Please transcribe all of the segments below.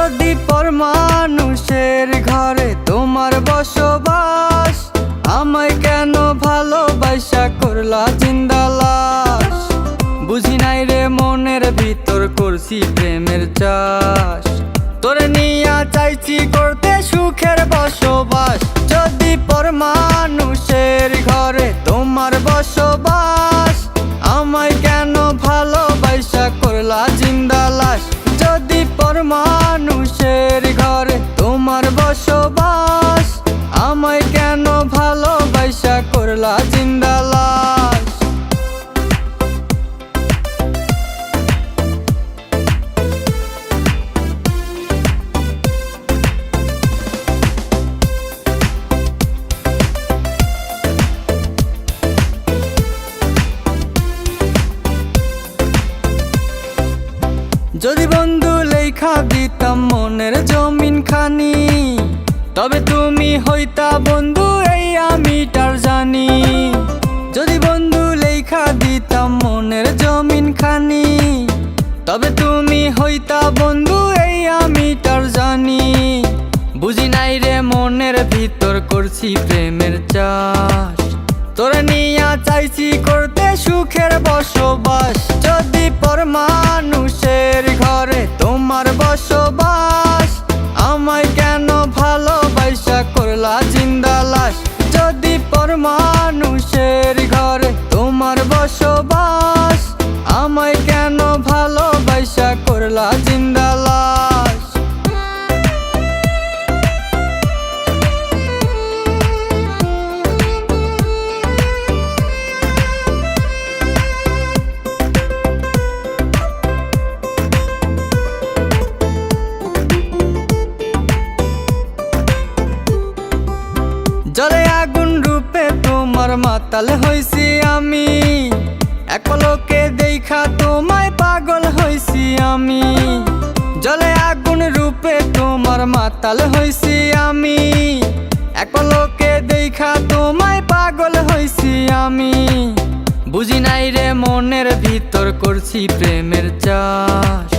যদি পর মানুষের ঘরে তোমার বসবাস, আমায় কেন ভালোবাসা করলা জিন্দা লাশ। বুঝি নাই রে মনের ভিতর করছি প্রেমের চাষ, তোরে নিয়া চাইছি করতে সুখের বসবাস। যদি পর মানুষের ঘরে তোমার বসবাস, আমায় কেন ভালোবাসা করলা জিন্দা লাশ। যদি পর মানুষের ঘরে তোমার বসবাস, আমায় কেন ভালোবাসা করলা জিন্দা লাশ। যদি বন্ধু লেখা দিতাম মনের জমিন খানি, তবে তুমি হইতা বন্ধু এই আমিটার জানি। যদি বন্ধু লেখা দিতাম মনের জমিন খানি, তবে তুমি হইতা বন্ধু এই আমিটার জানি। বুঝি নাই রে মনের ভিতর করছি প্রেমের চাষ, তোরে নিয়া চাইছি করতে সুখের বসবাস। যদি পর মানুষের ঘরে তোমার বসবাস, আমায় কেন ভালোবাসা করলা জিন্দা লাশ। যদি পর মানুষের ঘরে তোমার বসবাস, আমায় কেন ভালোবাসা করলা জিন্দা লাশ। জলে আগুন রূপে তোমার মাতাল হইছি আমি, এক পলকে দেখা তোমায় পাগল হইছি আমি। জলে আগুন রূপে তোমার মাতাল হইছি আমি, এক পলকে দেখা তোমায় পাগল হইছি আমি। বুঝি নাই রে মনের ভিতর করছি প্রেমের চাষ,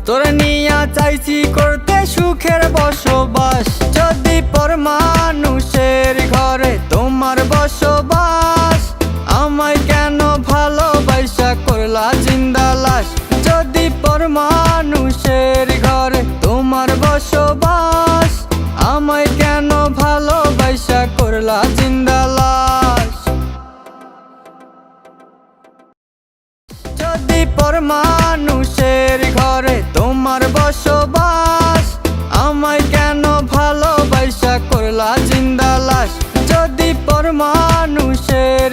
তোরে নিয়া চাইছি করতে সুখের বসবাস। যদি পর মানুষের ঘরে তোমার বসবাস, আমায় কেন ভালোবাসা করলা জিন্দা লাশ। যদি পর মানুষের ঘরে তোমার বসবাস, আমায় কেন ভালোবাসা করলা জিন্দা লাশ। যদি পর মানুষের ঘরে তোমার বসবাস, আমায় কেন ভালোবাসা করলা জিন্দা লাশ। যদি পর মানুষের